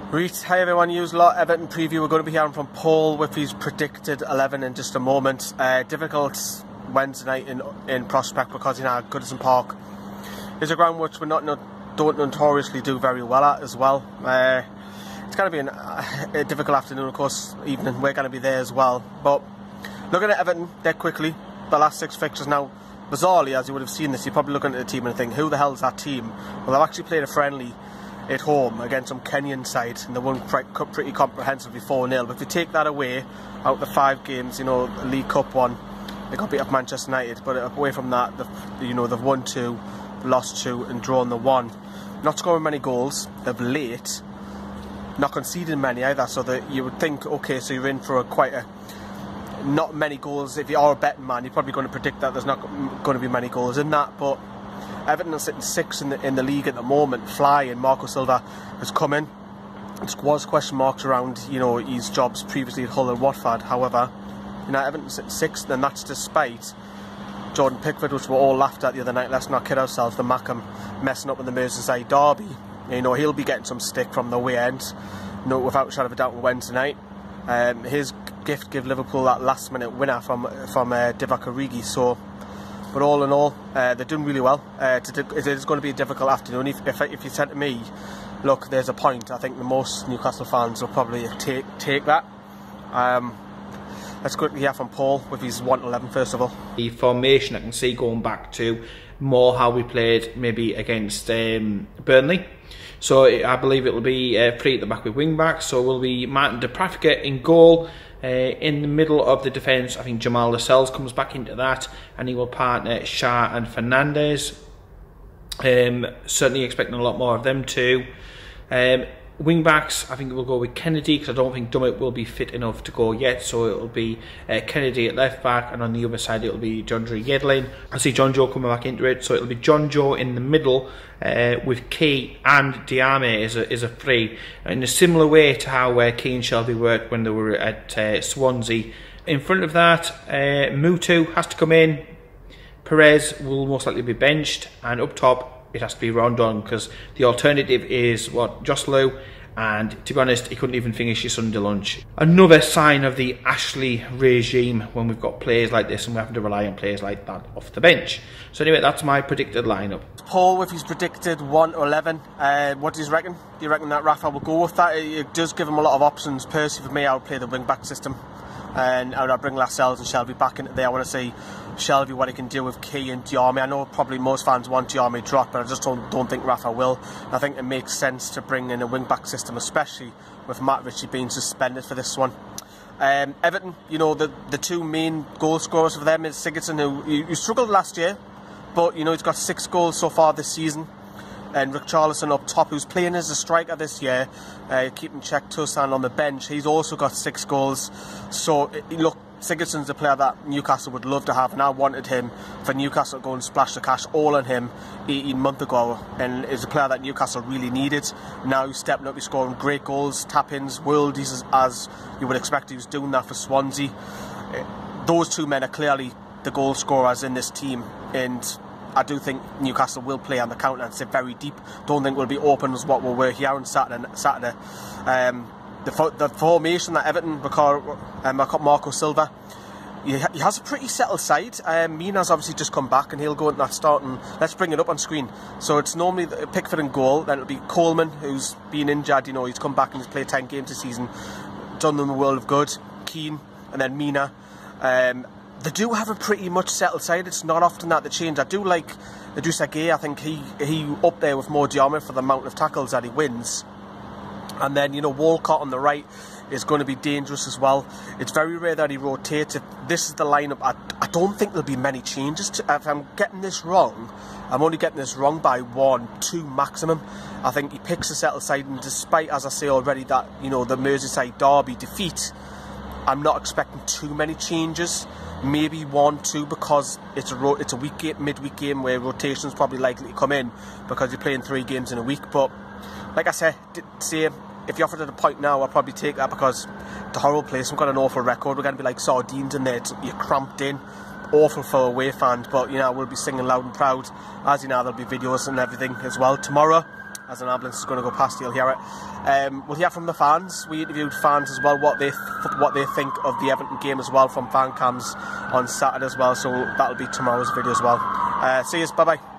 Right, hi everyone, use a lot Everton preview. We're going to be hearing from Paul with his predicted 11 in just a moment. Difficult Wednesday night in prospect because Goodison Park is a ground which we don't notoriously do very well at as well. It's going to be a difficult afternoon, of course, evening. We're going to be there as well. But looking at Everton dead quickly, the last 6 fixtures now, bizarrely, as you would have seen this, you're probably looking at the team and think, who the hell is that team? Well, they've actually played a friendly at home against some Kenyan side, and they won pretty comprehensively 4-0. But if you take that away, out of the 5 games, League Cup one, they got beat up Manchester United. But away from that, they've won 2, lost 2, and drawn the 1. Not scoring many goals. They've late, not conceding many either. So that you would think, okay, so you're in for not many goals. If you are a betting man, you're probably going to predict that there's not going to be many goals in that. But Everton are sitting 6th in the league at the moment, flying. Marco Silva has come in. There was question marks around, his jobs previously at Hull and Watford. However, Everton sitting 6th, and that's despite Jordan Pickford, which we all laughed at the other night. Let's not kid ourselves. The Mackham messing up in the Merseyside derby. He'll be getting some stick from the away end, without a shadow of a doubt, on Wednesday night. His gift gave Liverpool that last-minute winner from Divock Origi. So. But all in all, they're doing really well. It is going to be a difficult afternoon. If you said to me, look, there's a point, I think the most Newcastle fans will probably take that. Let's quickly hear from Paul with his 1-11 first of all. The formation I can see going back to more how we played maybe against Burnley. So I believe it will be 3 at the back with wing backs. So we'll be Martin Dubravka in goal. In the middle of the defence, I think Jamal Lascelles comes back into that, and he will partner Shah and Fernandez. Certainly expecting a lot more of them too. Wing backs, I think we'll go with Kennedy, because I don't think Dummett will be fit enough to go yet, so it'll be Kennedy at left back, and on the other side it'll be Jondre Yedlin. I see John Joe coming back into it, so it'll be John Joe in the middle with Key and Diame as a free, in a similar way to how Key and Shelby worked when they were at Swansea. In front of that, Mutu has to come in, Perez will most likely be benched, and up top it has to be Rondon, because the alternative is Joselu, and to be honest, he couldn't even finish his Sunday lunch. Another sign of the Ashley regime when we've got players like this and we have to rely on players like that off the bench. So anyway, that's my predicted lineup. Paul with his predicted 1-11. What do you reckon? Do you reckon that Rafa will go with that? It does give him a lot of options. Personally, for me, I would play the wing back system, and I would bring Lascelles and Shelby back into there. I want to see Shelby what he can do with Key and Diame. I know probably most fans want Diame dropped, but I just don't think Rafa will. I think it makes sense to bring in a wing-back system, especially with Matt Ritchie being suspended for this one. Everton, the 2 main goal scorers for them is Sigurdsson, who struggled last year, but he's got 6 goals so far this season. And Richarlison up top, who's playing as a striker this year, keeping check Toussaint on the bench. He's also got 6 goals. So look, Sigurdsson's a player that Newcastle would love to have, and I wanted him for Newcastle to go and splash the cash all on him 18 months ago, and is a player that Newcastle really needed. Now he's stepping up, he's scoring great goals, tap-ins, worldies, as you would expect. He was doing that for Swansea. Those 2 men are clearly the goal scorers in this team, and I do think Newcastle will play on the counter and sit very deep. Don't think we'll be open as what we were here on Saturday. The formation that Everton, Marco Silva, he has a pretty settled side. Mina's obviously just come back, and he'll go into that start, and let's bring it up on screen. So it's normally Pickford in goal, then it'll be Coleman, who's been injured, he's come back and he's played 10 games this season, done them a world of good, Keane, and then Mina. They do have a pretty much settled side. It's not often that they change. I do like Idrissa Gueye. I think he up there with Mo Diarra for the amount of tackles that he wins. And then, Walcott on the right is going to be dangerous as well. It's very rare that he rotates. If this is the lineup, I don't think there'll be many changes. If I'm getting this wrong, I'm only getting this wrong by 1, 2 maximum. I think he picks a settled side, and despite, as I say already, that, the Merseyside derby defeat, I'm not expecting too many changes. Maybe 1, 2, because it's a week game, midweek game, where rotation's probably likely to come in because you're playing 3 games in a week. But like I said, if you offered it a point now, I'd probably take that, because the horrible place, we've got an awful record. We're going to be like sardines in there. You're cramped in. Awful for away fans, but we'll be singing loud and proud. As there'll be videos and everything as well. Tomorrow, as an ambulance is going to go past, you'll hear it. We'll hear from the fans. We interviewed fans as well, what they think of the Everton game as well, from fan cams on Saturday as well, so that'll be tomorrow's video as well. See you, bye bye.